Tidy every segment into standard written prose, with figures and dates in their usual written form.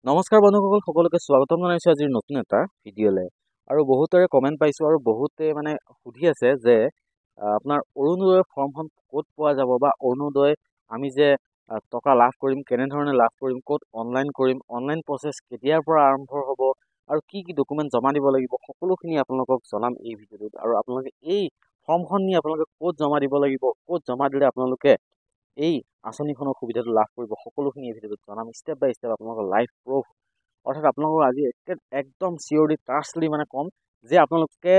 নমস্কাৰ বন্ধুসকল, সকলোকে স্বাগতম জনাইছো আজিৰ নতুন এটা ভিডিঅ'লৈ। আৰু বহুতৰে কমেণ্ট পাইছো আৰু বহুতে সুধি আছে যে আপোনাৰ অৰুণোদয় ফৰ্মখন ক'ত পোৱা যাব বা অৰুণোদয় আমি যে টকা লাভ কৰিম, কেনেধৰণে লাভ কৰিম, ক'ত অনলাইন কৰিম, অনলাইন প্ৰচেছ কেতিয়াৰ পৰা আৰম্ভ হ'ব আৰু কি কি ডকুমেণ্ট জমা দিব লাগিব, সকলোখিনি আপোনালোকক জনাম এই ভিডিঅ'টোত। আৰু আপোনালোকে এই ফৰ্মখন নি আপোনালোকে ক'ত জমা দিব লাগিব, ক'ত জমা দিলে আপোনালোকে এই আঁচনিখনৰ সুবিধাটো লাভ কৰিব, সকলোখিনি এই ভিডিঅ'টোত জনাম ষ্টেপ বাই ষ্টেপ আপোনালোকৰ লাইভ প্ৰুফ। অৰ্থাৎ আপোনালোকক আজি একদম চিয়ৰলি ট্ৰাষ্টলি ক'ম যে আপোনালোকে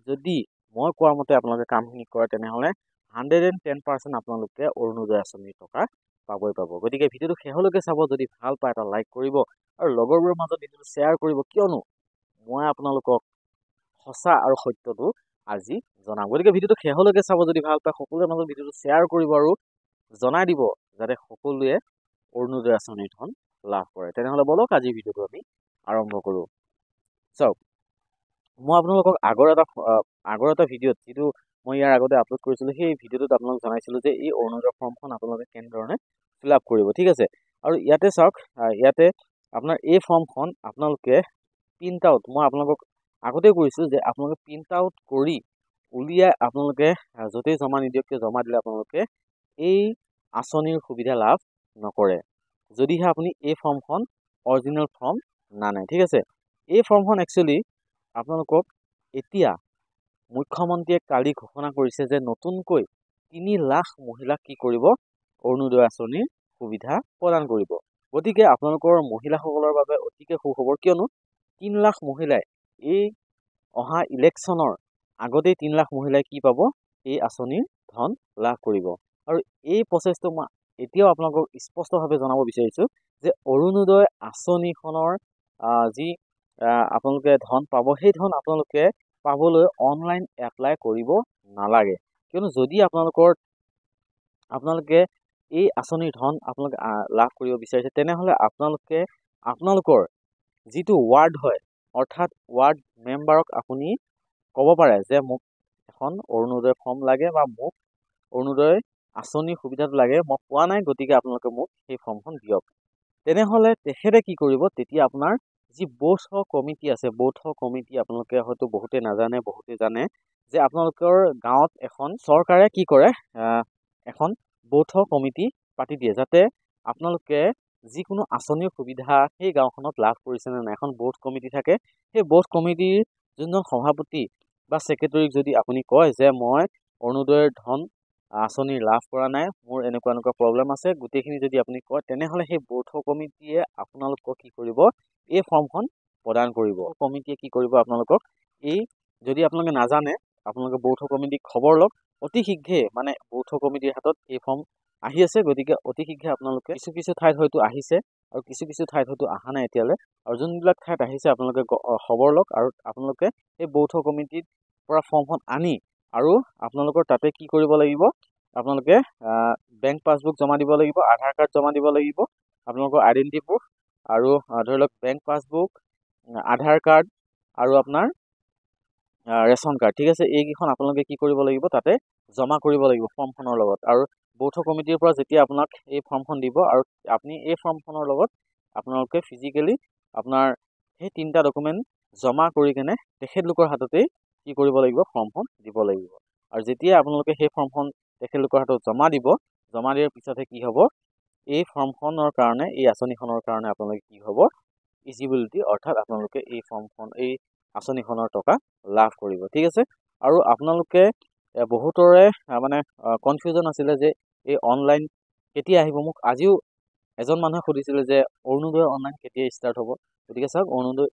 যদি মই কোৱা মতে আপোনালোকে কামখিনি কৰে তেনেহ'লে 110% আপোনালোকে অৰুণোদয় আঁচনিৰ টকা পাবই পাব। গতিকে ভিডিঅ'টো শেষলৈকে চাব। যদি ভাল পায় এটা লাইক কৰিব আৰু লগৰবোৰৰ মাজত ভিডিঅ'টো শ্বেয়াৰ কৰিব, কিয়নো মই আপোনালোকক সঁচা আৰু সত্যটো আজি জনাম। গতিকে ভিডিঅ'টো শেষলৈকে চাব। যদি ভাল পায় সকলোৰে মাজত ভিডিঅ'টো শ্বেয়াৰ কৰিব আৰু জনাই দিব যাতে সকলোৱে অৰুণোদয় আঁচনিৰ ধন লাভ কৰে। তেনেহ'লে বলক আজিৰ ভিডিঅ'টো আমি আৰম্ভ কৰোঁ। চাওক, মই আপোনালোকক আগৰ এটা ভিডিঅ'ত যিটো মই ইয়াৰ আগতে আপলোড কৰিছিলোঁ, সেই ভিডিঅ'টোত আপোনালোকক জনাইছিলোঁ যে এই অৰুণোদয় ফৰ্মখন আপোনালোকে কেনেধৰণে ফিল আপ কৰিব। ঠিক আছে, আৰু ইয়াতে চাওক, ইয়াতে আপোনাৰ এই ফৰ্মখন আপোনালোকে প্ৰিণ্ট আউট, মই আপোনালোকক আগতে কৈছোঁ যে আপোনালোকে প্ৰিণ্ট আউট কৰি উলিয়াই আপোনালোকে য'তেই জমা নিদিয়ক কিয় জমা দিলে আপোনালোকে এই আঁচনিৰ সুবিধা লাভ নকৰে, যদিহে আপুনি এই ফৰ্মখন অৰিজিনেল ফৰ্ম নানে। ঠিক আছে, এই ফৰ্মখন একচুৱেলি আপোনালোকক এতিয়া মুখ্যমন্ত্ৰীয়ে কালি ঘোষণা কৰিছে যে নতুনকৈ 3 লাখ মহিলাক কি কৰিব, অৰুণোদয় আঁচনিৰ সুবিধা প্ৰদান কৰিব। গতিকে আপোনালোকৰ মহিলাসকলৰ বাবে অতিকে সুখবৰ, কিয়নো 3 লাখ মহিলাই এই অহা ইলেকশ্যনৰ আগতেই 3 লাখ মহিলাই কি পাব, এই আঁচনিৰ ধন লাভ কৰিব। আৰু এই প্ৰচেছটো মই এতিয়াও আপোনালোকক স্পষ্টভাৱে জনাব বিচাৰিছোঁ যে অৰুণোদয় আঁচনিখনৰ যি আপোনালোকে ধন পাব, সেই ধন আপোনালোকে পাবলৈ অনলাইন এপ্লাই কৰিব নালাগে। কিয়নো যদি আপোনালোকে এই আঁচনিৰ ধন আপোনালোকে লাভ কৰিব বিচাৰিছে, তেনেহ'লে আপোনালোকৰ যিটো ৱাৰ্ড হয়, অৰ্থাৎ ৱাৰ্ড মেম্বাৰক আপুনি ক'ব পাৰে যে মোক এখন অৰুণোদয় ফৰ্ম লাগে বা মোক অৰুণোদয় আঁচনিৰ সুবিধাটো লাগে, মই পোৱা নাই, গতিকে আপোনালোকে মোক সেই ফৰ্মখন দিয়ক। তেনেহ'লে তেখেতে কি কৰিব, তেতিয়া আপোনাৰ যি বৌথ কমিটি আছে, বৌথ কমিটি আপোনালোকে হয়তো বহুতে নাজানে, বহুতে জানে যে আপোনালোকৰ গাঁৱত এখন চৰকাৰে কি কৰে, এখন বৌথ কমিটি পাতি দিয়ে, যাতে আপোনালোকে যিকোনো আঁচনিৰ সুবিধা সেই গাঁওখনত লাভ কৰিছে নে নাই, এখন বৌথ কমিটি থাকে। সেই বৌথ কমিটিৰ যোনজন সভাপতি বা ছেক্ৰেটৰীক যদি আপুনি কয় যে মই অৰুণোদয়ৰ ধন আঁচনি লাভ কৰা নাই, মোৰ এনেকুৱা প্ৰব্লেম আছে, গোটেইখিনি যদি আপুনি কয়, তেনেহ'লে সেই বৌথ কমিটিয়ে আপোনালোকক কি কৰিব, এই ফৰ্মখন প্ৰদান কৰিব। কমিটিয়ে কি কৰিব আপোনালোকক, যদি আপোনালোকে নাজানে, আপোনালোকে বৌথ কমিটিক খবৰ লওক, অতি শীঘ্ৰে বৌথ কমিটিৰ হাতত এই ফৰ্ম আহি আছে। গতিকে অতি শীঘ্ৰে আপোনালোকে কিছু ঠাইত হয়তো আহিছে আৰু কিছু ঠাইত হয়তো অহা নাই এতিয়ালৈ, আৰু যোনবিলাক ঠাইত আহিছে আপোনালোকে খবৰ লওক আৰু আপোনালোকে এই বৌথ কমিটিৰ পৰা ফৰ্মখন আনি আৰু আপোনালোকৰ তাতে কি কৰিব লাগিব, আপোনালোকে বেংক পাছবুক জমা দিব লাগিব, আধাৰ কাৰ্ড জমা দিব লাগিব, আপোনালোকৰ আইডেণ্টি প্ৰুফ, আৰু ধৰি লওক বেংক পাছবুক, আধাৰ কাৰ্ড আৰু আপোনাৰ ৰেচন কাৰ্ড। ঠিক আছে, এইকেইখন আপোনালোকে কি কৰিব লাগিব, তাতে জমা কৰিব লাগিব ফৰ্মখনৰ লগত। আৰু বৌথ কমিটিৰ পৰা যেতিয়া আপোনাক এই ফৰ্মখন দিব, আৰু আপুনি এই ফৰ্মখনৰ লগত আপোনালোকে ফিজিকেলি আপোনাৰ সেই 3টা ডকুমেণ্ট জমা কৰি কেনে তেখেতলোকৰ হাততেই কি কৰিব লাগিব, ফৰ্মখন দিব লাগিব। আৰু যেতিয়া আপোনালোকে সেই ফৰ্মখন তেখেতলোকৰ হাতত জমা দিব, জমা দিয়াৰ পিছতহে কি হ'ব, এই ফৰ্মখনৰ কাৰণে, এই আঁচনিখনৰ কাৰণে আপোনালোকে কি হ'ব, ইজিবিলিটি, অৰ্থাৎ আপোনালোকে এই আঁচনিখনৰ টকা লাভ কৰিব। ঠিক আছে, আৰু আপোনালোকে বহুতৰে কনফিউজন আছিলে যে এই অনলাইন কেতিয়া আহিব। মোক আজিও এজন মানুহে সুধিছিলে যে অৰুণোদয় অনলাইন কেতিয়া ষ্টাৰ্ট হ'ব। গতিকে চাওক, অৰুণোদয়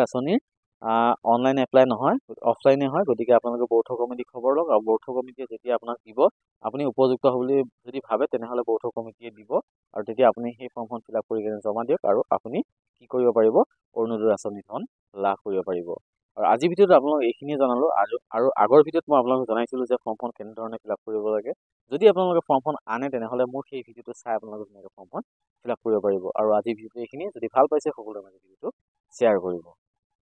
আঁচনিৰ অনলাইন এপ্লাই নহয়, অফলাইনে হয়। গতিকে আপোনালোকে বৌথ কমিটিক খবৰ লওক, আৰু বৌথ কমিটিয়ে যেতিয়া আপোনাক দিব, আপুনি উপযুক্ত বুলি যদি ভাবে, তেনেহ'লে বৌথ কমিটিয়ে দিব, আৰু তেতিয়া আপুনি সেই ফৰ্মখন ফিল আপ কৰি কেনে জমা দিয়ক, আৰু আপুনি কি কৰিব পাৰিব, অৰুণোদয় আঁচনিৰ ধন লাভ কৰিব পাৰিব। আৰু আজিৰ ভিডিঅ'ত আপোনালোকক এইখিনিয়ে জনালোঁ, আৰু আগৰ ভিডিঅ'ত মই আপোনালোকক জনাইছিলোঁ যে ফৰ্মখন কেনেধৰণে ফিল আপ কৰিব লাগে। যদি আপোনালোকে ফৰ্মখন আনে, তেনেহ'লে মোৰ সেই ভিডিঅ'টো চাই আপোনালোকে ধুনীয়াকৈ ফৰ্মখন ফিল আপ কৰিব পাৰিব। আৰু আজিৰ ভিডিঅ'টো এইখিনিয়ে। যদি ভাল পাইছে, সকলোৰে মাজত ভিডিঅ'টো শ্বেয়াৰ কৰিব।